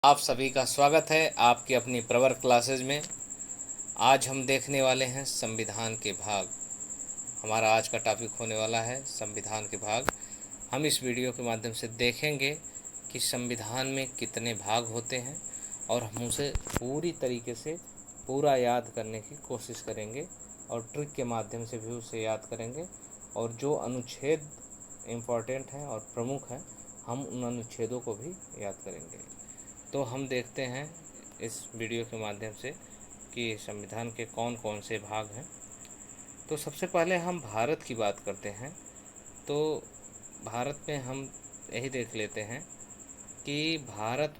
आप सभी का स्वागत है आपकी अपनी प्रवर क्लासेज में। आज हम देखने वाले हैं संविधान के भाग। हमारा आज का टॉपिक होने वाला है संविधान के भाग। हम इस वीडियो के माध्यम से देखेंगे कि संविधान में कितने भाग होते हैं और हम उसे पूरी तरीके से पूरा याद करने की कोशिश करेंगे और ट्रिक के माध्यम से भी उसे याद करेंगे। और जो अनुच्छेद इम्पॉर्टेंट हैं और प्रमुख हैं, हम उन अनुच्छेदों को भी याद करेंगे। तो हम देखते हैं इस वीडियो के माध्यम से कि संविधान के कौन कौन से भाग हैं। तो सबसे पहले हम भारत की बात करते हैं। तो भारत में हम यही देख लेते हैं कि भारत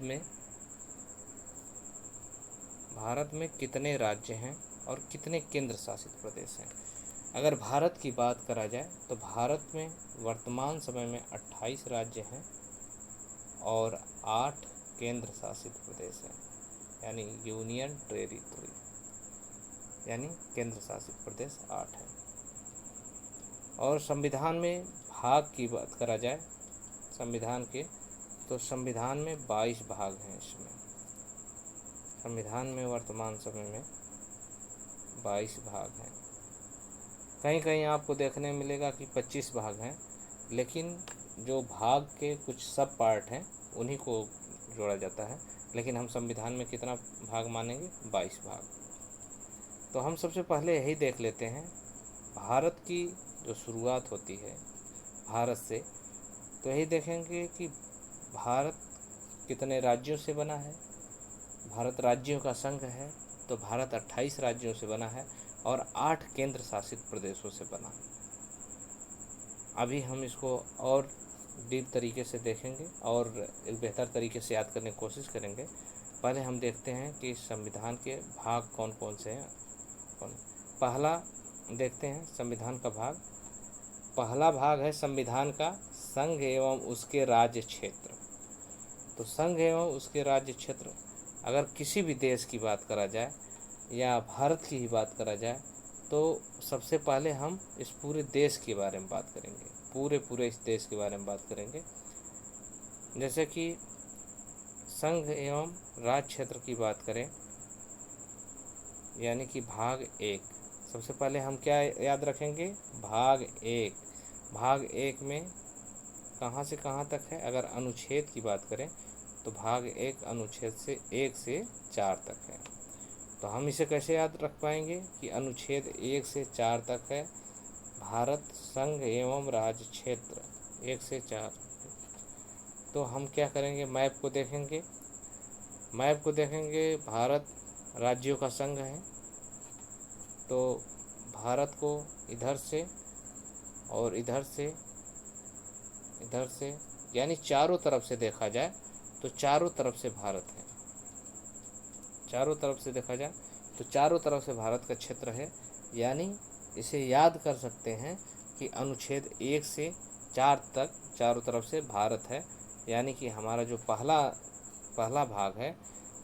में कितने राज्य हैं और कितने केंद्र शासित प्रदेश हैं। अगर भारत की बात करा जाए तो भारत में वर्तमान समय में 28 राज्य हैं और 8 केंद्र शासित प्रदेश हैं, यानी यूनियन टेरिटरी, यानी केंद्र शासित प्रदेश 8 हैं। और संविधान में भाग की बात करा जाए संविधान के, तो संविधान में 22 भाग हैं। इसमें संविधान में वर्तमान समय में 22 भाग हैं। कहीं कहीं आपको देखने मिलेगा कि 25 भाग हैं, लेकिन जो भाग के कुछ सब पार्ट हैं उन्हीं को जोड़ा जाता है। लेकिन हम संविधान में कितना भाग मानेंगे? 22 भाग। तो हम सबसे पहले यही देख लेते हैं भारत की जो शुरुआत होती है भारत से, तो यही देखेंगे कि भारत कितने राज्यों से बना है। भारत राज्यों का संघ है, तो भारत 28 राज्यों से बना है और 8 केंद्र शासित प्रदेशों से बना है। अभी हम इसको और डीप तरीके से देखेंगे और एक बेहतर तरीके से याद करने की कोशिश करेंगे। पहले हम देखते हैं कि संविधान के भाग कौन कौन से हैं। पहला देखते हैं संविधान का भाग। पहला भाग है संविधान का संघ एवं उसके राज्य क्षेत्र। तो संघ एवं उसके राज्य क्षेत्र, अगर किसी भी देश की बात करा जाए या भारत की ही बात करा जाए, तो सबसे पहले हम इस पूरे देश के बारे में बात करेंगे, पूरे इस देश के बारे में बात करेंगे। जैसे कि संघ एवं राज्य क्षेत्र की बात करें, यानी कि भाग 1। सबसे पहले हम क्या याद रखेंगे? भाग 1। भाग 1 में कहाँ से कहाँ तक है? अगर अनुच्छेद की बात करें तो भाग 1 अनुच्छेद से 1 से 4 तक है। तो हम इसे कैसे याद रख पाएंगे कि अनुच्छेद 1 से 4 तक है? भारत संघ एवं राज्य क्षेत्र 1 से 4। तो हम क्या करेंगे? मैप को देखेंगे। मैप को देखेंगे, भारत राज्यों का संघ है, तो भारत को इधर से और इधर से यानी चारों तरफ से देखा जाए तो चारों तरफ से भारत है। चारों तरफ से देखा जाए तो चारों तरफ से भारत का क्षेत्र है। यानी इसे याद कर सकते हैं कि अनुच्छेद 1 से 4 तक चारों तरफ से भारत है। यानी कि हमारा जो पहला भाग है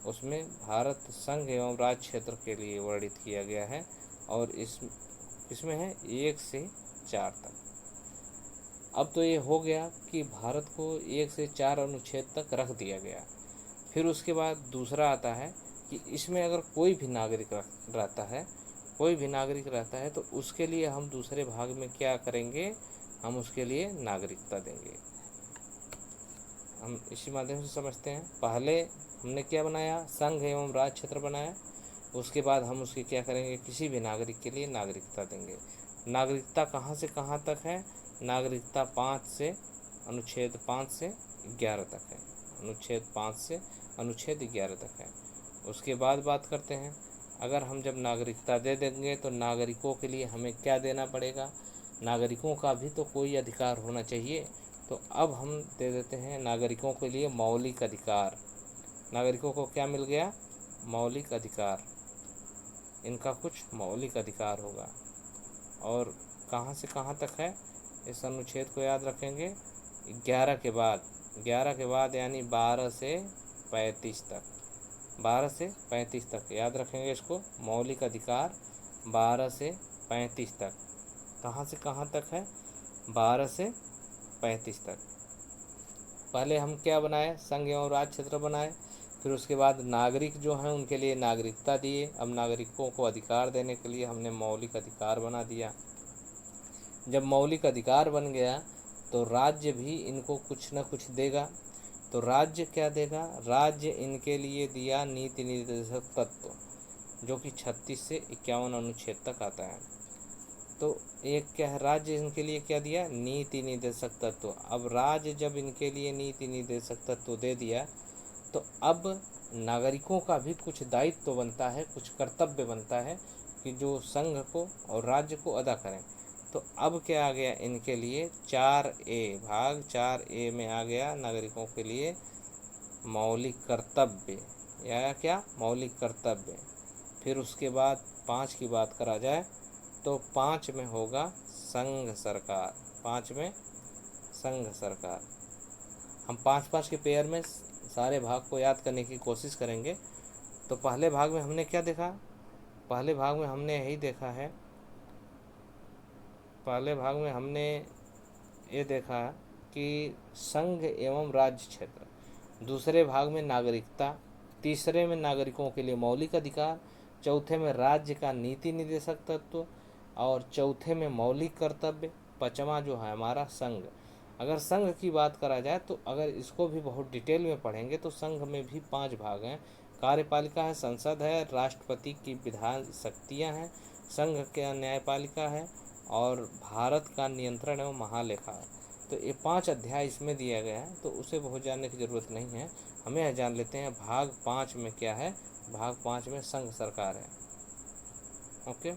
उसमें भारत संघ एवं राज्य क्षेत्र के लिए वर्णित किया गया है और इसमें है 1 से 4 तक। अब तो ये हो गया कि भारत को 1 से 4 अनुच्छेद तक रख दिया गया। फिर उसके बाद दूसरा आता है कि इसमें अगर कोई भी नागरिक रहता है तो उसके लिए हम दूसरे भाग में क्या करेंगे? हम उसके लिए नागरिकता देंगे। हम इसी माध्यम से समझते हैं। पहले हमने क्या बनाया? संघ एवं राज्य क्षेत्र बनाया। उसके बाद हम उसकी क्या करेंगे? किसी भी नागरिक के लिए नागरिकता देंगे। नागरिकता कहाँ से कहाँ तक है? नागरिकता अनुच्छेद 5 से 11 तक है। अनुच्छेद 5 से अनुच्छेद 11 तक है। उसके बाद बात करते हैं, अगर हम जब नागरिकता दे देंगे तो नागरिकों के लिए हमें क्या देना पड़ेगा? नागरिकों का भी तो कोई अधिकार होना चाहिए। तो अब हम दे देते हैं नागरिकों के लिए मौलिक अधिकार। नागरिकों को क्या मिल गया? मौलिक अधिकार। इनका कुछ मौलिक अधिकार होगा। और कहाँ से कहाँ तक है? इस अनुच्छेद को याद रखेंगे 11 के बाद यानी 12 से 35 तक। 12 से 35 तक याद रखेंगे इसको। मौलिक अधिकार 12 से 35 तक। कहाँ से कहाँ तक है? 12 से 35 तक। पहले हम क्या बनाए? संघ एवं राज्य क्षेत्र बनाए। फिर उसके बाद नागरिक जो हैं उनके लिए नागरिकता दिए। अब नागरिकों को अधिकार देने के लिए हमने मौलिक अधिकार बना दिया। जब मौलिक अधिकार बन गया तो राज्य भी इनको कुछ न कुछ देगा। तो राज्य क्या देगा? राज्य इनके लिए दिया नीति निर्देशक तत्व, जो कि 36 से 51 अनुच्छेद तक आता है। तो एक क्या है, राज्य इनके लिए क्या दिया? नीति निर्देशक तत्व। अब राज्य जब इनके लिए नीति निर्देशक तत्व दे दिया तो अब नागरिकों का भी कुछ दायित्व बनता है, कुछ कर्तव्य बनता है कि जो संघ को और राज्य को अदा करें। तो अब क्या आ गया इनके लिए? 4A, भाग 4A में आ गया नागरिकों के लिए मौलिक कर्तव्य, या क्या? मौलिक कर्तव्य। फिर उसके बाद 5 की बात करा जाए तो 5 में होगा संघ सरकार। 5 में संघ सरकार। हम 5-5 के पेयर में सारे भाग को याद करने की कोशिश करेंगे। तो पहले भाग में हमने क्या देखा? पहले भाग में हमने यही देखा है, पहले भाग में हमने ये देखा कि संघ एवं राज्य क्षेत्र। दूसरे भाग में नागरिकता। तीसरे में नागरिकों के लिए मौलिक अधिकार। चौथे में राज्य का नीति निर्देशक तत्व। और चौथे में मौलिक कर्तव्य। पांचवा जो है हमारा संघ। अगर संघ की बात करा जाए तो अगर इसको भी बहुत डिटेल में पढ़ेंगे तो संघ में भी 5 भाग हैं। कार्यपालिका है, संसद है, राष्ट्रपति की विधान शक्तियाँ हैं, संघ का न्यायपालिका है और भारत का नियंत्रण एवं महालेखा है। तो ये 5 अध्याय इसमें दिया गया है, तो उसे बहुत जानने की ज़रूरत नहीं है। हमें यह जान लेते हैं भाग 5 में क्या है। भाग 5 में संघ सरकार है। ओके,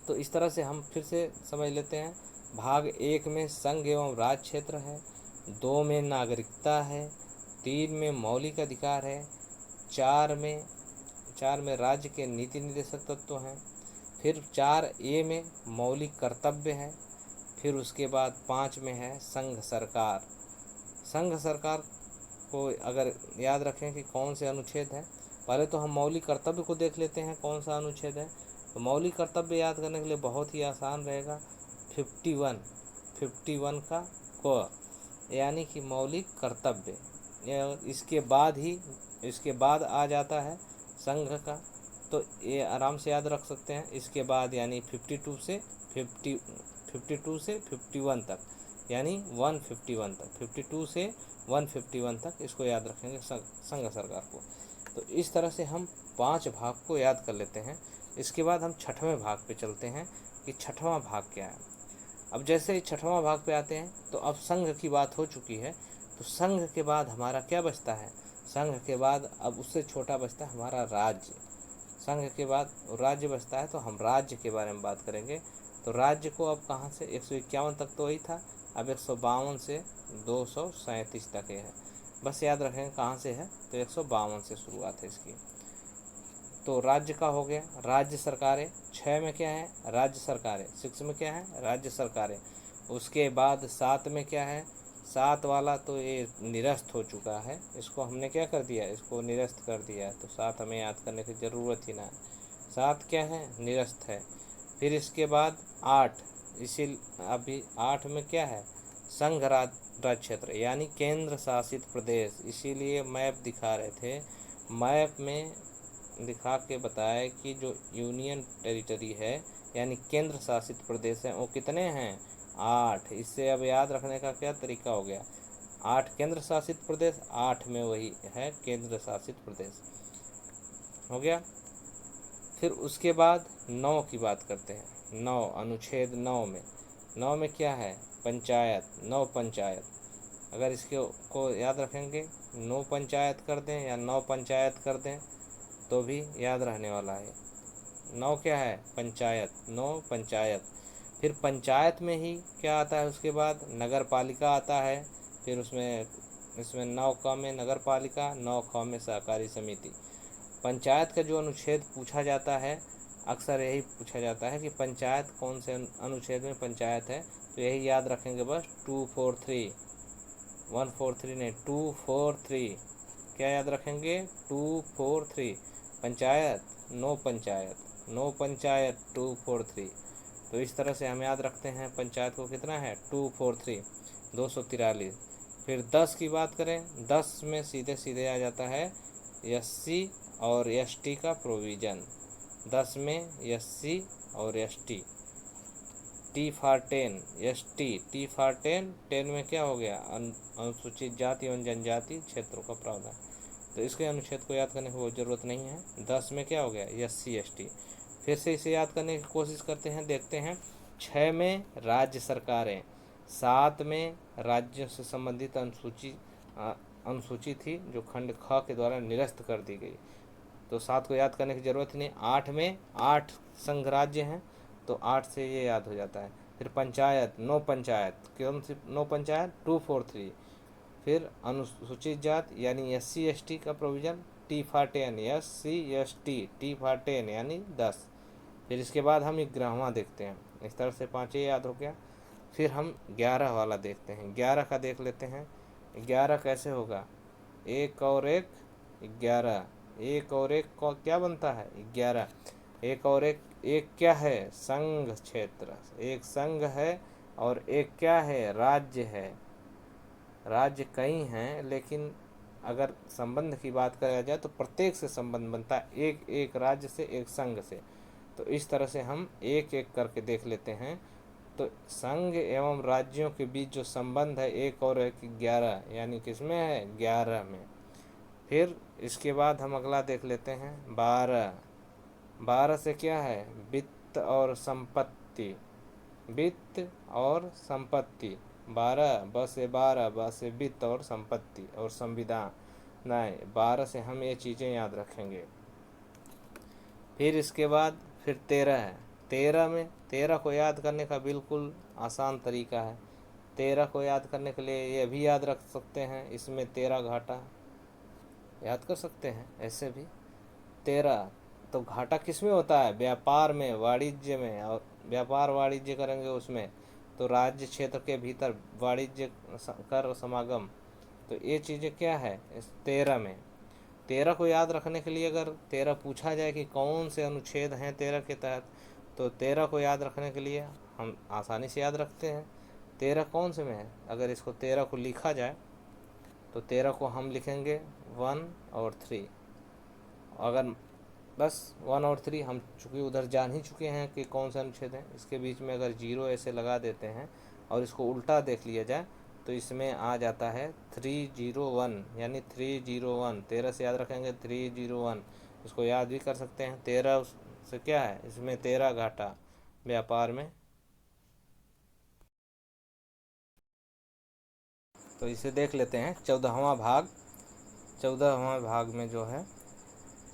तो इस तरह से हम फिर से समझ लेते हैं। भाग 1 में संघ एवं राज्य क्षेत्र है। 2 में नागरिकता है। 3 में मौलिक अधिकार है। 4 में राज्य के नीति निर्देशक तत्व हैं। फिर 4A में मौलिक कर्तव्य है। फिर उसके बाद 5 में है संघ सरकार। संघ सरकार को अगर याद रखें कि कौन से अनुच्छेद है, पहले तो हम मौलिक कर्तव्य को देख लेते हैं कौन सा अनुच्छेद है। तो मौलिक कर्तव्य याद करने के लिए बहुत ही आसान रहेगा, 51 का क, यानी कि मौलिक कर्तव्य। इसके बाद आ जाता है संघ का, तो ये आराम से याद रख सकते हैं। इसके बाद यानी 52 से 51 तक, यानी 151 तक, 52 से 151 तक इसको याद रखेंगे संघ सरकार को। तो इस तरह से हम 5 भाग को याद कर लेते हैं। इसके बाद हम 6वें भाग पे चलते हैं कि 6वां भाग क्या है। अब जैसे ही 6वां भाग पे आते हैं तो अब संघ की बात हो चुकी है, तो संघ के बाद हमारा क्या बचता है? संघ के बाद अब उससे छोटा बचता है हमारा राज्य। संघ के बाद राज्य बचता है, तो हम राज्य के बारे में बात करेंगे। तो राज्य को अब कहाँ से, 151 तक तो वही था, अब 152 से 237 तक है। बस याद रखेंगे कहाँ से है, तो 152 से शुरुआत है इसकी। तो राज्य का हो गया। राज्य सरकारें 6 में क्या है? राज्य सरकारें। 6 में क्या है? राज्य सरकारें। उसके बाद 7 में क्या है? 7 वाला तो ये निरस्त हो चुका है, इसको हमने क्या कर दिया? इसको निरस्त कर दिया है, तो 7 हमें याद करने की ज़रूरत ही ना है। 7 क्या है? निरस्त है। फिर इसके बाद 8, अभी 8 में क्या है? संघ राज्य क्षेत्र, यानी केंद्र शासित प्रदेश। इसीलिए मैप दिखा रहे थे, मैप में दिखा के बताया कि जो यूनियन टेरिटरी है यानी केंद्र शासित प्रदेश हैं वो कितने हैं? 8। इससे अब याद रखने का क्या तरीका हो गया? 8 केंद्र शासित प्रदेश, 8 में वही है केंद्र शासित प्रदेश, हो गया। फिर उसके बाद 9 की बात करते हैं। 9, अनुच्छेद 9 में क्या है? पंचायत। 9 पंचायत। अगर इसके को याद रखेंगे, 9 पंचायत कर दें या 9 पंचायत कर दें तो भी याद रहने वाला है। 9 क्या है? पंचायत। 9 पंचायत। फिर पंचायत में ही क्या आता है? उसके बाद नगर पालिका आता है। फिर इसमें 9 क में नगर पालिका, 9 ख में सहकारी समिति। पंचायत का जो अनुच्छेद पूछा जाता है, अक्सर यही पूछा जाता है कि पंचायत कौन से अनुच्छेद में पंचायत है, तो यही याद रखेंगे बस, 243, 143 नहीं, 243। क्या याद रखेंगे? 243 पंचायत, 9 पंचायत, 9 पंचायत, 243। तो इस तरह से हम याद रखते हैं पंचायत को कितना है? 243, 243। फिर 10 की बात करें, 10 में सीधे सीधे आ जाता है SC और ST का प्रोविज़न। 10 में SC और ST। T for 10 ST। T for 10, 10 में क्या हो गया, अनुसूचित जाति एवं जनजाति क्षेत्रों का प्रावधान। तो इसके अनुच्छेद को याद करने की कोई ज़रूरत नहीं है। 10 में क्या हो गया, SC ST। फिर से इसे याद करने की कोशिश करते हैं, देखते हैं। 6 में राज्य सरकारें। 7 में राज्यों से संबंधित अनुसूची थी जो खंड ख के द्वारा निरस्त कर दी गई, तो 7 को याद करने की ज़रूरत नहीं। 8 में 8 संघ राज्य हैं, तो 8 से ये याद हो जाता है। फिर पंचायत, 9 पंचायत, कौन सी 9 पंचायत, 243। फिर अनुसूचित जाति यानी SC ST का provision, T for 10 SC ST, T for 10 यानी 10। फिर इसके बाद हम 11वां देखते हैं। इस तरह से 5 याद हो गया। फिर हम 11 वाला देखते हैं। 11 का देख लेते हैं। 11 कैसे होगा, 1 और 1 11, 1 और 1 को क्या बनता है, 11। 1 और 1, एक क्या है, संघ क्षेत्र, एक संघ है, और एक क्या है, राज्य है। राज्य कई हैं, लेकिन अगर संबंध की बात करा जाए तो प्रत्येक से संबंध बनता है, एक एक राज्य से, एक संघ से। तो इस तरह से हम एक एक करके देख लेते हैं। तो संघ एवं राज्यों के बीच जो संबंध है, 1 और 1 11, यानी किसमें है, 11 में। फिर इसके बाद हम अगला देख लेते हैं, 12। 12 से क्या है, वित्त और संपत्ति, वित्त और संपत्ति। 12 ब से 12, ब से वित्त और संपत्ति और संविधान। नहीं, 12 से हम ये चीज़ें याद रखेंगे। फिर इसके बाद फिर 13 है। 13 को याद करने का बिल्कुल आसान तरीका है। 13 को याद करने के लिए ये भी याद रख सकते हैं, इसमें 13 घाटा याद कर सकते हैं ऐसे भी। 13 तो घाटा किस में होता है, व्यापार में, वाणिज्य में। और व्यापार वाणिज्य करेंगे उसमें, तो राज्य क्षेत्र के भीतर वाणिज्य कर समागम। तो ये चीज़ें क्या है इस 13 में। 13 को याद रखने के लिए अगर 13 पूछा जाए कि कौन से अनुच्छेद हैं 13 के तहत, तो 13 को याद रखने के लिए हम आसानी से याद रखते हैं। 13 कौन से में है, अगर इसको 13 को लिखा जाए तो 13 को हम लिखेंगे 1 और 3। अगर बस 1 और 3 हम चूँकि उधर जान ही चुके हैं कि कौन सा अनुच्छेद है, इसके बीच में अगर 0 ऐसे लगा देते हैं और इसको उल्टा देख लिया जाए तो इसमें आ जाता है 301, यानी 301। 13 से याद रखेंगे 301, इसको याद भी कर सकते हैं। 13 से क्या है, इसमें 13 घाटा व्यापार में। तो इसे देख लेते हैं 14वां भाग। 14वां भाग में जो है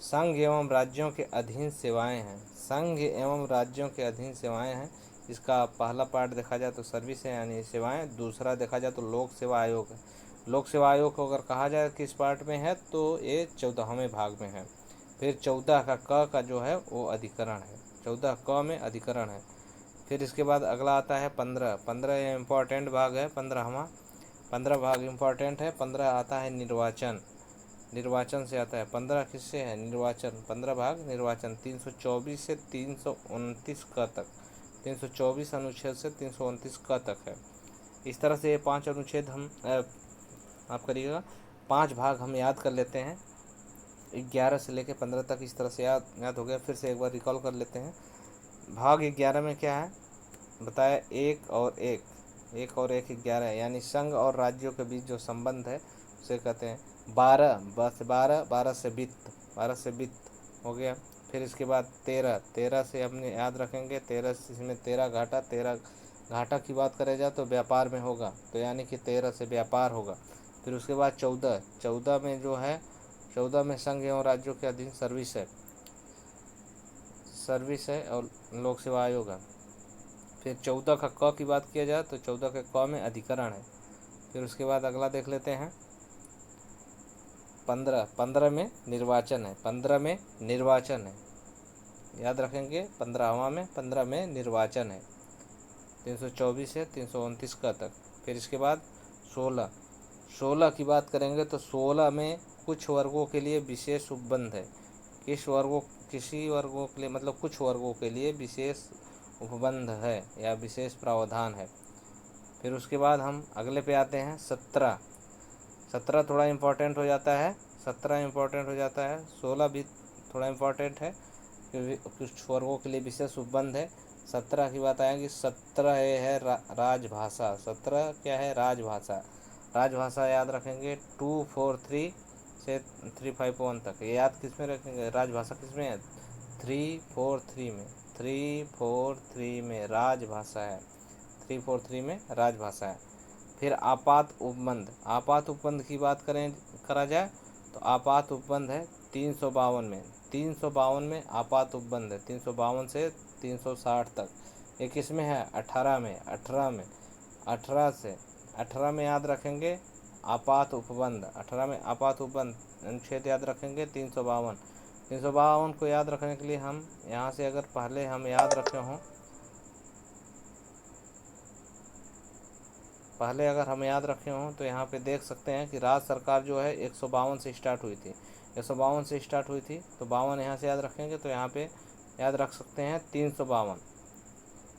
संघ एवं राज्यों के अधीन सेवाएं हैं। संघ एवं राज्यों के अधीन सेवाएं हैं। इसका पहला पार्ट देखा जाए तो सर्विस है यानी सेवाएं, दूसरा देखा जाए तो लोक सेवा आयोग है। लोक सेवा आयोग को अगर कहा जाए किस पार्ट में है तो ये 14वें भाग में है। फिर 14 का क का जो है वो अधिकरण है, 14 क में अधिकरण है। फिर इसके बाद अगला आता है 15। 15 इम्पॉर्टेंट भाग है, 15वां। 15 भाग इम्पॉर्टेंट है। 15 आता है निर्वाचन, निर्वाचन से आता है। 15 किससे है, निर्वाचन। 15 भाग निर्वाचन, 324 से 329 क तक, 324 अनुच्छेद से 329 क तक है। इस तरह से ये 5 अनुच्छेद हम आप करिएगा, 5 भाग हम याद कर लेते हैं। 11 से लेकर 15 तक इस तरह से याद हो गया। फिर से एक बार रिकॉल कर लेते हैं। भाग 11 में क्या है बताया, 1 और 1, 1 और 1 11, यानी संघ और राज्यों के बीच जो संबंध है उसे कहते हैं। 12 बस 12, 12 से वित्त, 12 से वित्त हो गया। फिर इसके बाद 13, 13 से हमने याद रखेंगे 13 से, इसमें 13 घाटा, 13 घाटा की बात करें जाए तो व्यापार में होगा, तो यानी कि 13 से व्यापार होगा। फिर उसके बाद 14, 14 में जो है, 14 में संघ एवं राज्यों के अधीन सर्विस है, सर्विस है और लोक सेवा आयोग है। फिर 14 का क की बात किया जाए तो 14 के क में अधिकरण है। फिर उसके बाद अगला देख लेते हैं 15, 15 में निर्वाचन है, 15 में निर्वाचन है, याद रखेंगे 15वां में, 15 में निर्वाचन है, 324 से 329 का तक। फिर इसके बाद 16, 16 की बात करेंगे तो 16 में कुछ वर्गों के लिए विशेष उपबंध है। किसी वर्गों के लिए मतलब कुछ वर्गों के लिए विशेष उपबंध है या विशेष प्रावधान है। फिर उसके बाद हम अगले पे आते हैं 17। 17 थोड़ा इम्पोर्टेंट हो जाता है। 17 इम्पोर्टेंट हो जाता है, 16 भी थोड़ा इम्पोर्टेंट है क्योंकि कुछ वर्गों के लिए विशेष उपबंध है। 17 की बात आएगी, 17 ये है राजभाषा। 17 क्या है? राजभाषा। राजभाषा याद रखेंगे 243 से 351 तक। ये याद किस में रखेंगे? राजभाषा किस में है? 343 में। 343 में राजभाषा है। 343 में राजभाषा है। फिर आपात उपबंध। आपात उपबंध की बात करा जाए तो आपात उपबंध है 352 में। 352 में आपात उपबंध है, 352 से 360 तक। ये किस में है? 18 में। 18 से 18 में याद रखेंगे आपात उपबंध। 18 में आपात उपबंध अनुच्छेद याद रखेंगे 352। 352 को याद रखने के लिए हम यहाँ से अगर पहले हम याद रखे हों, तो यहाँ पे देख सकते हैं कि राज्य सरकार जो है 152 से स्टार्ट हुई थी। 152 से स्टार्ट हुई थी तो 52 यहाँ से याद रखेंगे तो यहाँ पे याद रख सकते हैं 352।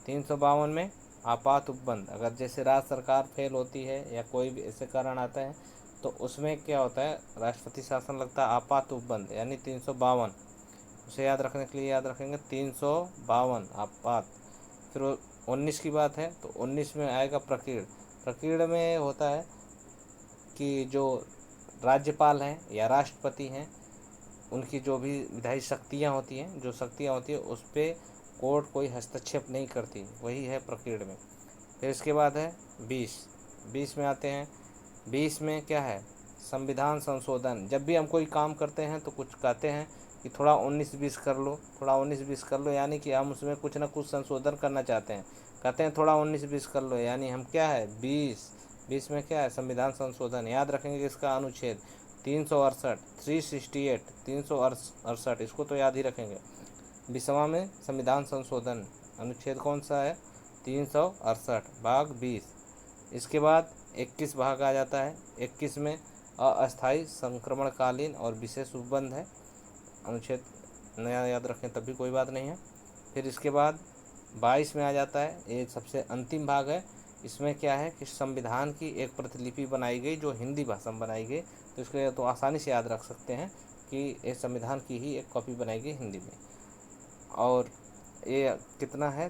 352 में आपात उपबंध। अगर जैसे राज्य सरकार फेल होती है या कोई भी ऐसे कारण आता है तो उसमें क्या होता है? राष्ट्रपति शासन लगता है, आपात उपबंध यानी 352। उसे याद रखने के लिए याद रखेंगे 352 आपात। फिर 19 की बात है तो 19 में आएगा प्रकीर्ण। प्रकीर्ण में होता है कि जो राज्यपाल हैं या राष्ट्रपति हैं उनकी जो भी विधायी शक्तियाँ होती हैं, उस पर कोर्ट कोई हस्तक्षेप नहीं करती, वही है प्रकीर्ण में। फिर इसके बाद है 20 में आते हैं। 20 में क्या है? संविधान संशोधन। जब भी हम कोई काम करते हैं तो कुछ कहते हैं कि थोड़ा 19-20 कर लो, थोड़ा 19-20 कर लो, यानी कि हम उसमें कुछ ना कुछ संशोधन करना चाहते हैं। कहते हैं थोड़ा 19-20 कर लो, यानी हम क्या है? 20 में क्या है? संविधान संशोधन। याद रखेंगे कि इसका अनुच्छेद 368, 368, 368, इसको तो याद ही रखेंगे। 20वां में संविधान संशोधन अनुच्छेद कौन सा है? 368 भाग 20। इसके बाद 21 भाग आ जाता है। 21 में अस्थायी संक्रमणकालीन और विशेष उपबंध है। अनुच्छेद नया याद रखें तब भी कोई बात नहीं है। फिर इसके बाद 22 में आ जाता है, ये सबसे अंतिम भाग है। इसमें क्या है कि संविधान की एक प्रतिलिपि बनाई गई जो हिंदी भाषा में बनाई गई, तो इसको तो आसानी से याद रख सकते हैं कि ये संविधान की ही एक कॉपी बनाई गई हिंदी में। और ये कितना है?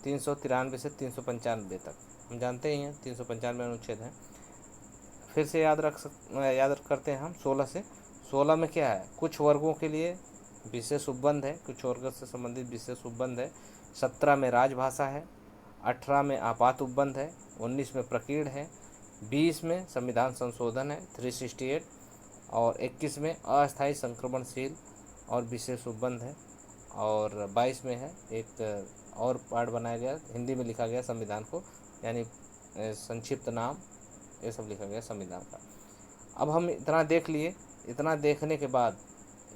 393 से 395 तक। हम जानते ही हैं 395 अनुच्छेद है। फिर से याद करते हैं हम 16 से। 16 में क्या है? कुछ वर्गों के लिए विशेष उपबंध है, कुछ वर्गों से संबंधित विशेष उपबंध है। 17 में राजभाषा है, 18 में आपात उपबंध है, 19 में प्रकीर्ण है, 20 में संविधान संशोधन है 368, और 21 में अस्थायी संक्रमणशील और विशेष उपबंध है, और 22 में है एक और पार्ट बनाया गया, हिंदी में लिखा गया संविधान को, यानी संक्षिप्त नाम, ये सब लिखा गया संविधान का। अब हम इतना देख लिए। इतना देखने के बाद,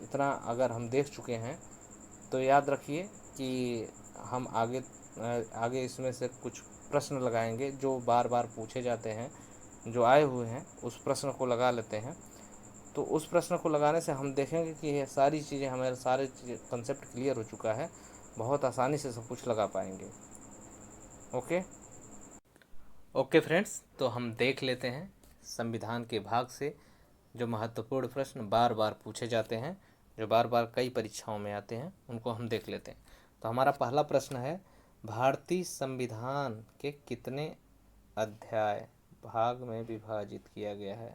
इतना अगर हम देख चुके हैं तो याद रखिए कि हम आगे इसमें से कुछ प्रश्न लगाएंगे जो बार बार पूछे जाते हैं, जो आए हुए हैं उस प्रश्न को लगा लेते हैं। तो उस प्रश्न को लगाने से हम देखेंगे कि ये सारी चीज़ें, हमारे सारे कंसेप्ट क्लियर हो चुका है, बहुत आसानी से सब कुछ लगा पाएंगे। ओके फ्रेंड्स, तो हम देख लेते हैं संविधान के भाग से जो महत्वपूर्ण प्रश्न बार बार पूछे जाते हैं, जो बार बार कई परीक्षाओं में आते हैं, उनको हम देख लेते हैं। तो हमारा पहला प्रश्न है, भारतीय संविधान के कितने अध्याय भाग में विभाजित किया गया है?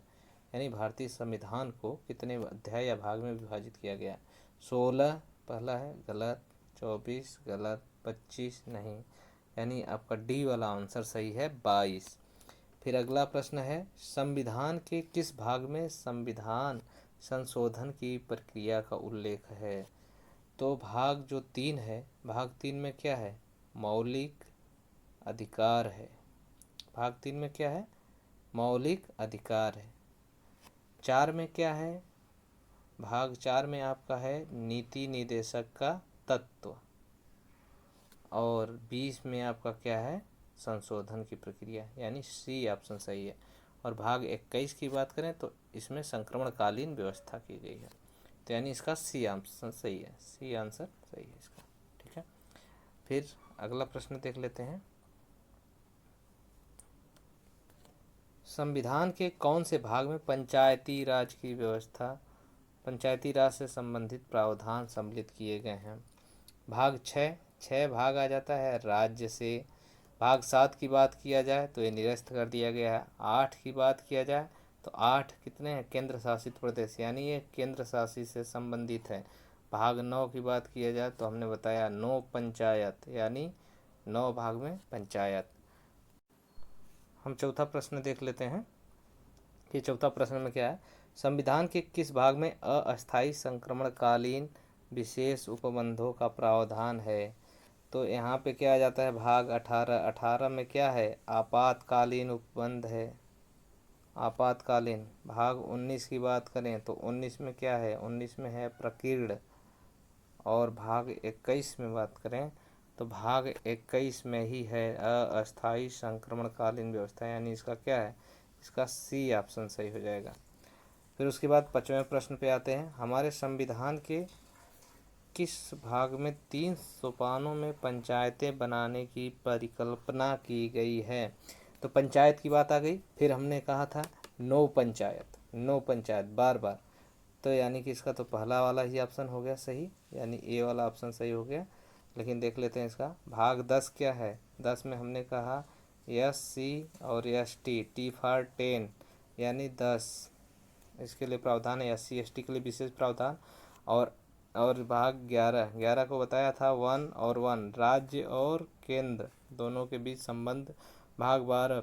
यानी भारतीय संविधान को कितने अध्याय या भाग में विभाजित किया गया है? 16 पहला है, गलत। 24 गलत। 25 नहीं, यानी आपका डी वाला आंसर सही है, 22। फिर अगला प्रश्न है, संविधान के किस भाग में संविधान संशोधन की प्रक्रिया का उल्लेख है? तो भाग जो 3 है, भाग 3 में क्या है? मौलिक अधिकार है। भाग 3 में क्या है? मौलिक अधिकार है। 4 में क्या है? भाग 4 में आपका है नीति निदेशक का तत्व। और 20 में आपका क्या है? संशोधन की प्रक्रिया, यानी सी ऑप्शन सही है। और भाग 21 की बात करें तो इसमें संक्रमणकालीन व्यवस्था की गई है, तो यानी इसका सी ऑप्शन सही है, सी आंसर सही है इसका। ठीक है, फिर अगला प्रश्न देख लेते हैं। संविधान के कौन से भाग में पंचायती राज की व्यवस्था, पंचायती राज से संबंधित प्रावधान सम्मिलित किए गए हैं? भाग 6, 6 भाग आ जाता है राज्य से। भाग 7 की बात किया जाए तो ये निरस्त कर दिया गया है। 8 की बात किया जाए तो 8 कितने हैं? केंद्र शासित प्रदेश, यानी ये केंद्र शासित से संबंधित है। भाग 9 की बात किया जाए तो हमने बताया 9 पंचायत, यानी 9 भाग में पंचायत। हम चौथा प्रश्न देख लेते हैं कि चौथा प्रश्न में क्या है। संविधान के किस भाग में अस्थायी संक्रमणकालीन विशेष उपबंधों का प्रावधान है? तो यहाँ पे क्या आ जाता है? भाग 18। 18 में क्या है? आपातकालीन उपबंध है, आपातकालीन। भाग 19 की बात करें तो 19 में क्या है? 19 में है प्रकीर्ण। और भाग 21 में बात करें तो भाग 21 में ही है अस्थायी संक्रमणकालीन व्यवस्था, यानी इसका क्या है? इसका सी ऑप्शन सही हो जाएगा। फिर उसके बाद 5वें प्रश्न पे आते हैं। हमारे संविधान के किस भाग में 3 सोपानों में पंचायतें बनाने की परिकल्पना की गई है? तो पंचायत की बात आ गई। फिर हमने कहा था नो पंचायत, नो पंचायत बार बार, तो यानी कि इसका तो पहला वाला ही ऑप्शन हो गया सही, यानी ए वाला ऑप्शन सही हो गया। लेकिन देख लेते हैं इसका भाग 10 क्या है। 10 में हमने कहा एस सी और एस टी, टी फॉर 10, यानी 10, इसके लिए प्रावधान है। एस सी एस टी के लिए विशेष प्रावधान। और भाग 11, 11 को बताया था 1 और 1, राज्य और केंद्र दोनों के बीच संबंध। भाग 12,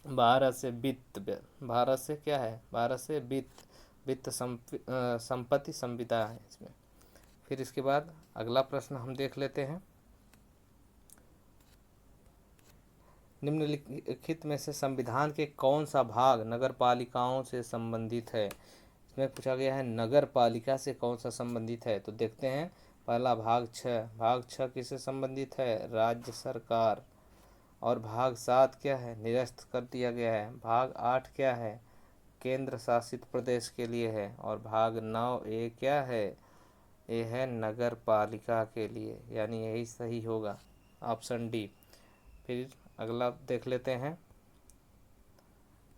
भारत से वित्त, भारत से क्या है? भारत से वित्त, वित्त संपत्ति संविदा है इसमें। फिर इसके बाद अगला प्रश्न हम देख लेते हैं। निम्नलिखित में से संविधान के कौन सा भाग नगर पालिकाओं से संबंधित है? इसमें पूछा गया है नगर पालिका से कौन सा संबंधित है, तो देखते हैं। पहला भाग 6, भाग 6 किससे संबंधित है? राज्य सरकार। और भाग 7 क्या है? निरस्त कर दिया गया है। भाग 8 क्या है? केंद्र शासित प्रदेश के लिए है। और भाग 9 ए क्या है? ये है नगर पालिका के लिए, यानी यही सही होगा, ऑप्शन डी। फिर अगला देख लेते हैं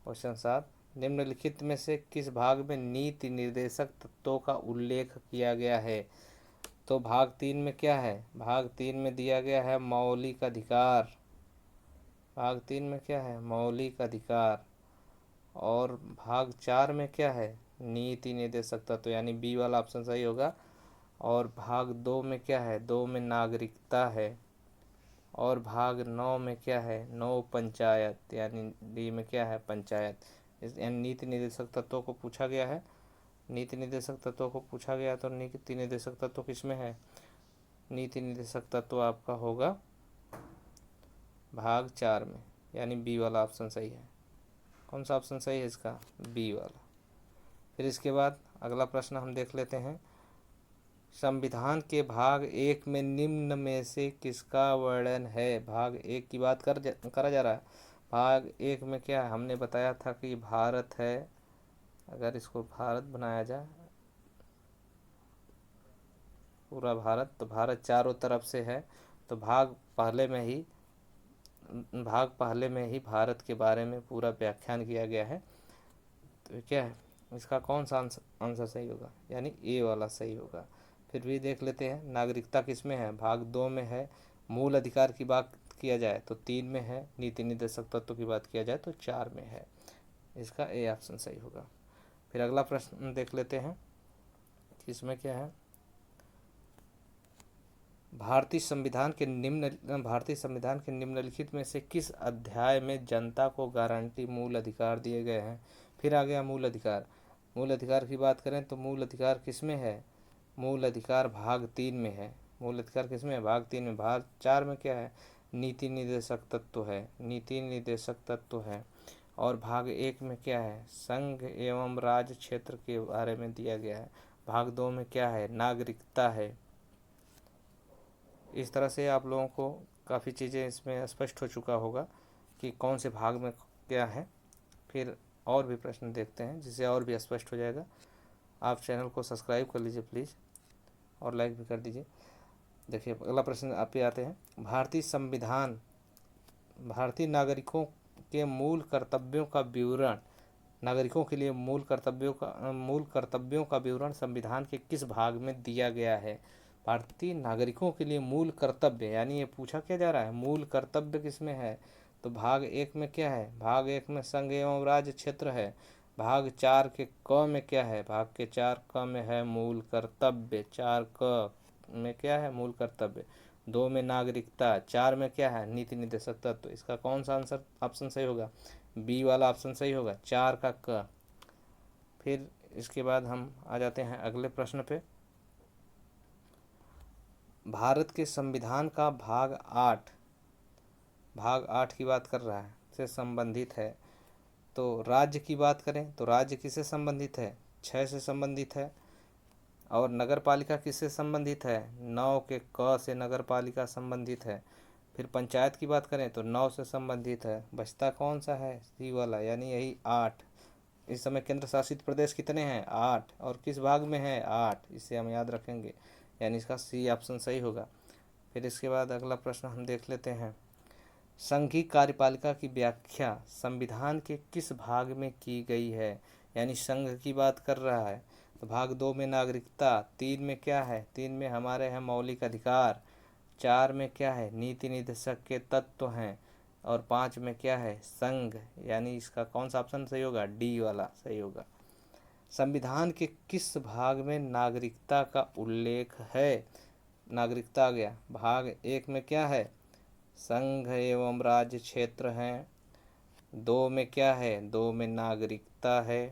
क्वेश्चन 7। निम्नलिखित में से किस भाग में नीति निर्देशक तत्वों का उल्लेख किया गया है? तो भाग 3 में क्या है? भाग 3 में दिया गया है मौलिक अधिकार। भाग 3 में क्या है? मौलिक अधिकार। और भाग 4 में क्या है? नीति निर्देशक तत्व, यानी बी वाला ऑप्शन सही होगा। और भाग 2 में क्या है? 2 में नागरिकता है। और भाग 9 में क्या है? 9 पंचायत, यानी डी में क्या है? पंचायत। इस यानी नीति निर्देशक तत्वों को पूछा गया है। नीति निर्देशक तत्वों को पूछा गया तो नीति निर्देशक तत्व किस में है? नीति निर्देशक तत्व आपका होगा भाग 4 में, यानी बी वाला ऑप्शन सही है। कौन सा ऑप्शन सही है इसका? बी वाला। फिर इसके बाद अगला प्रश्न हम देख लेते हैं। संविधान के भाग 1 में निम्न में से किसका वर्णन है? भाग 1 की बात करा जा रहा है। भाग 1 में क्या है? हमने बताया था कि भारत है। अगर इसको भारत बनाया जाए, पूरा भारत, तो भारत चारों तरफ से है। तो भाग पहले में ही भारत के बारे में पूरा व्याख्यान किया गया है। तो क्या है इसका? कौन सा आंसर सही होगा? यानी ए वाला सही होगा। फिर भी देख लेते हैं नागरिकता किस में है? भाग 2 में है। मूल अधिकार की बात किया जाए तो 3 में है। नीति निर्देशक तत्व की बात किया जाए तो 4 में है। इसका ए ऑप्शन सही होगा। फिर अगला प्रश्न देख लेते हैं कि इसमें क्या है। भारतीय संविधान के निम्नलिखित में से किस अध्याय में जनता को गारंटी मूल अधिकार दिए गए हैं? फिर आ गया मूल अधिकार। मूल अधिकार की बात करें तो मूल अधिकार किस में है? मूल अधिकार भाग 3 में है। मूल अधिकार किस में है? भाग 3 में। भाग 4 में क्या है? नीति निर्देशक तत्व है, नीति निर्देशक तत्व है। और भाग 1 में क्या है? संघ एवं राज्य क्षेत्र के बारे में दिया गया है। भाग 2 में क्या है? नागरिकता है। इस तरह से आप लोगों को काफ़ी चीज़ें इसमें स्पष्ट हो चुका होगा कि कौन से भाग में क्या है। फिर और भी प्रश्न देखते हैं जिससे और भी स्पष्ट हो जाएगा। आप चैनल को सब्सक्राइब कर लीजिए प्लीज़, और लाइक भी कर दीजिए। देखिए अगला प्रश्न आप पे आते हैं। भारतीय नागरिकों के मूल कर्तव्यों का विवरण नागरिकों के लिए मूल कर्तव्यों का विवरण संविधान के किस भाग में दिया गया है? भारतीय नागरिकों के लिए मूल कर्तव्य, यानी ये पूछा क्या जा रहा है, मूल कर्तव्य किसमें है? तो भाग 1 में क्या है? भाग 1 में संघ एवं राज्य क्षेत्र है। भाग 4 के क में क्या है? भाग के 4 क में है मूल कर्तव्य। 4 क में क्या है? मूल कर्तव्य। 2 में नागरिकता। 4 में क्या है? नीति निर्देशक तत्व। तो इसका कौन सा आंसर ऑप्शन सही होगा? बी वाला ऑप्शन सही होगा, 4 का क। फिर इसके बाद हम आ जाते हैं अगले प्रश्न पे। भारत के संविधान का भाग 8 की बात कर रहा है, से संबंधित है। तो राज्य की बात करें तो राज्य किससे संबंधित है? 6 से संबंधित है। और नगर पालिका किससे संबंधित है? 9 के क से नगर पालिका संबंधित है। फिर पंचायत की बात करें तो 9 से संबंधित है। बचता कौन सा है? सी वाला, यानी यही 8। इस समय केंद्र शासित प्रदेश कितने हैं? 8। और किस भाग में है? 8। इसे हम याद रखेंगे, यानी इसका सी ऑप्शन सही होगा। फिर इसके बाद अगला प्रश्न हम देख लेते हैं। संघीय कार्यपालिका की व्याख्या संविधान के किस भाग में की गई है? यानी संघ की बात कर रहा है। तो भाग 2 में नागरिकता। 3 में क्या है? 3 में हमारे हैं मौलिक अधिकार। 4 में क्या है? नीति निर्देशक के तत्व हैं। और 5 में क्या है? संघ, यानी इसका कौन सा ऑप्शन सही होगा? डी वाला सही होगा। संविधान के किस भाग में नागरिकता का उल्लेख है? नागरिकता आ गया। भाग 1 में क्या है? संघ एवं राज्य क्षेत्र हैं। 2 में क्या है? 2 में नागरिकता है।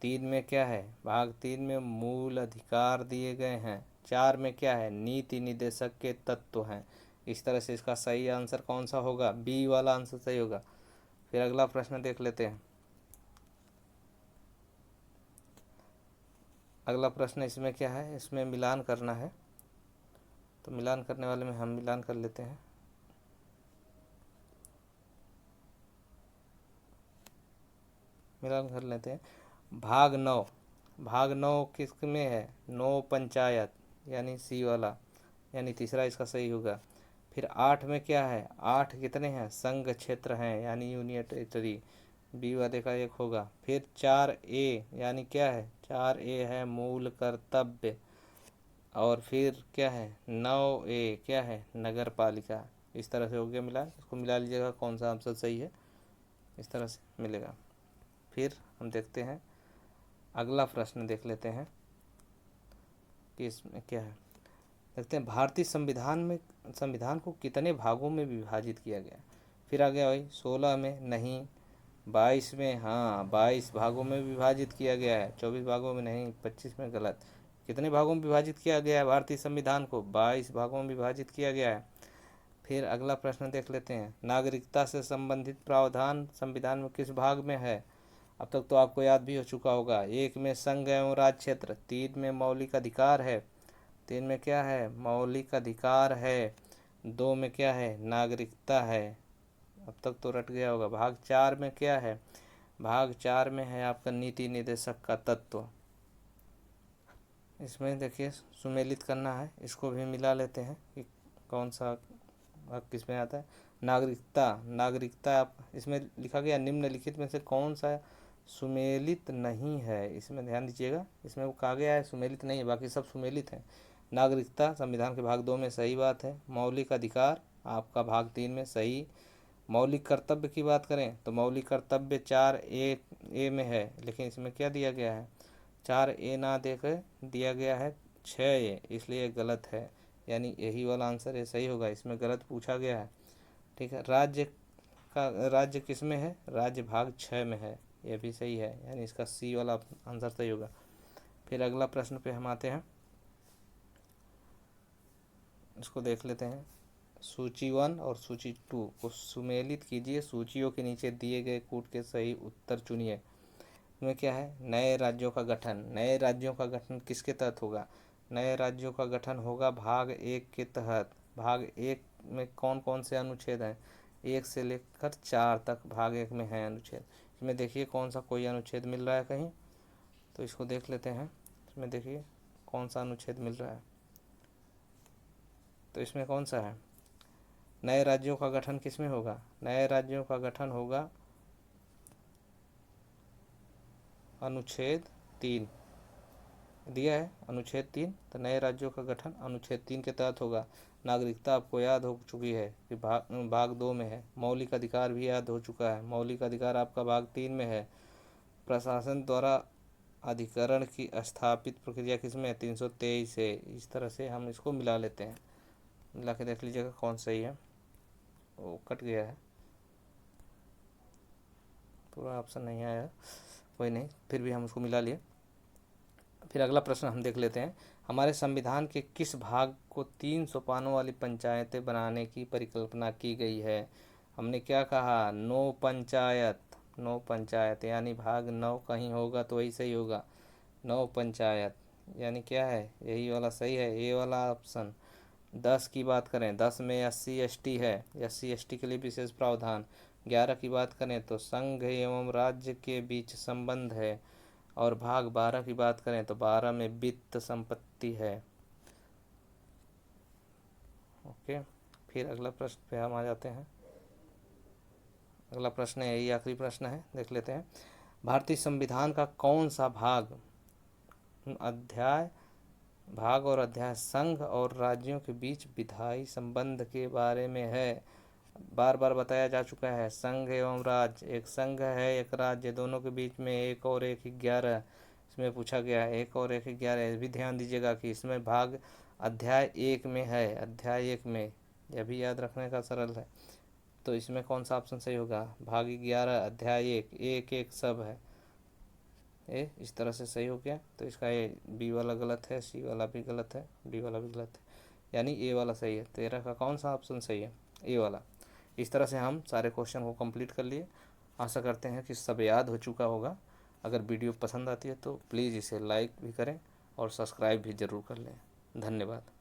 3 में क्या है? भाग 3 में मूल अधिकार दिए गए हैं। 4 में क्या है? नीति निर्देशक के तत्व हैं। इस तरह से इसका सही आंसर कौन सा होगा? बी वाला आंसर सही होगा। फिर अगला प्रश्न देख लेते हैं। अगला प्रश्न इसमें क्या है? इसमें मिलान करना है, तो मिलान करने वाले में हम मिलान कर लेते हैं। मिलान कर लेते हैं। भाग 9 किस में है? 9 पंचायत, यानी सी वाला, यानी तीसरा इसका सही होगा। फिर 8 में क्या है? 8 कितने हैं? संघ क्षेत्र हैं, यानी यूनियन टेरिटरी, बी वाले का 1 होगा। फिर 4A, यानी क्या है? 4A है मूल कर्तव्य। और फिर क्या है? 9A क्या है? नगर पालिका। इस तरह से हो गया मिलान। इसको मिला लीजिएगा कौन सा आंसर सही है, इस तरह से मिलेगा। फिर हम देखते हैं अगला प्रश्न, देख लेते हैं कि इसमें क्या है। देखते हैं भारतीय संविधान को कितने भागों में विभाजित किया गया। फिर आ गया भाई 16 में नहीं, 22 में हाँ, 22 भागों में विभाजित किया गया है। 24 भागों में नहीं, 25 में गलत। कितने भागों में विभाजित किया गया है भारतीय संविधान को? 22 भागों में विभाजित किया गया है। फिर अगला प्रश्न देख लेते हैं। नागरिकता से संबंधित प्रावधान संविधान में किस भाग में है? अब तक तो आपको याद भी हो चुका होगा। 1 में संघ एवं राज्य क्षेत्र। 3 में मौलिक अधिकार है। 3 में क्या है? मौलिक अधिकार है। 2 में क्या है? नागरिकता है। अब तक तो रट गया होगा। भाग 4 में क्या है? भाग 4 में है आपका नीति निर्देशक का तत्व। इसमें देखिए सुमेलित करना है, इसको भी मिला लेते हैं कि कौन सा भाग किस में आता है। नागरिकता इसमें लिखा गया निम्नलिखित में से कौन सा सुमेलित नहीं है? इसमें ध्यान दीजिएगा, इसमें वो कहा गया है सुमेलित नहीं है, बाकी सब सुमेलित हैं। नागरिकता संविधान के भाग 2 में सही बात है। मौलिक अधिकार आपका भाग 3 में सही। मौलिक कर्तव्य की बात करें तो मौलिक कर्तव्य 4A में है, लेकिन इसमें क्या दिया गया है? 4A ना देकर दिया गया है 6A, इसलिए गलत है। यानी यही वाला आंसर है सही होगा, इसमें गलत पूछा गया है। ठीक है। राज्य किस में है? राज्य भाग 6 में है, यह भी सही है, यानी इसका सी वाला आंसर सही होगा। फिर अगला प्रश्न पे हम आते हैं, इसको देख लेते हैं। सूची 1 और सूची 2 को सुमेलित कीजिए। सूचियों के नीचे दिए गए कूट के सही उत्तर चुनिए। इसमें क्या है? नए राज्यों का गठन। नए राज्यों का गठन किसके तहत होगा? नए राज्यों का गठन होगा भाग 1 के तहत। भाग 1 में कौन कौन से अनुच्छेद हैं? 1 से लेकर 4 तक भाग 1 में है अनुच्छेद। इसमें देखिए कौन सा कोई अनुच्छेद मिल रहा है कहीं, तो इसको देख लेते हैं। इसमें देखिए कौन सा अनुच्छेद मिल रहा है, तो इसमें कौन सा है? नए राज्यों का गठन किस में होगा? नए राज्यों का गठन होगा अनुच्छेद 3 दिया है, अनुच्छेद 3। तो नए राज्यों का गठन अनुच्छेद 3 के तहत होगा। नागरिकता आपको याद हो चुकी है कि भाग 2 में है। मौलिक अधिकार भी याद हो चुका है, मौलिक अधिकार आपका भाग 3 में है। प्रशासन द्वारा अधिकरण की स्थापित प्रक्रिया किसमें है? 323 है। इस तरह से हम इसको मिला लेते हैं, मिला के देख लीजिएगा कौन सही है। वो कट गया है, पूरा ऑप्शन नहीं आया, कोई नहीं, फिर भी हम उसको मिला लिए। फिर अगला प्रश्न हम देख लेते हैं। हमारे संविधान के किस भाग को 3 सोपानों वाली पंचायतें बनाने की परिकल्पना की गई है? हमने क्या कहा? नो पंचायत, नो पंचायत, यानी भाग 9 कहीं होगा तो वही सही होगा, 9 पंचायत, यानी क्या है? यही वाला सही है, ये वाला ऑप्शन। 10 की बात करें, 10 में SC ST है, SC ST के लिए विशेष प्रावधान। 11 की बात करें तो संघ एवं राज्य के बीच संबंध है। और भाग 12 की बात करें तो 12 में वित्त संपत्ति है। ओके, फिर अगला प्रश्न पे हम आ जाते हैं। अगला प्रश्न है, यही आखिरी प्रश्न है, देख लेते हैं। भारतीय संविधान का कौन सा भाग और अध्याय संघ और राज्यों के बीच विधायी संबंध के बारे में है? बार बार बताया जा चुका है, संघ एवं राज्य, एक संघ है एक राज्य, दोनों के बीच में 1 और 1 11, इसमें पूछा गया है 1 और 1 11। भी ध्यान दीजिएगा कि इसमें भाग अध्याय 1 में है, अध्याय 1 में, यह भी याद रखने का सरल है। तो इसमें कौन सा ऑप्शन सही होगा? भाग 11 अध्याय 1, 1 सब है, ए इस तरह से सही हो गया। तो इसका ये बी वाला गलत है, सी वाला भी गलत है, डी वाला भी गलत है, यानी ए वाला सही है। 13 का कौन सा ऑप्शन सही है? ए वाला। इस तरह से हम सारे क्वेश्चन को कंप्लीट कर लिए। आशा करते हैं कि सब याद हो चुका होगा। अगर वीडियो पसंद आती है तो प्लीज़ इसे लाइक भी करें और सब्सक्राइब भी ज़रूर कर लें। धन्यवाद।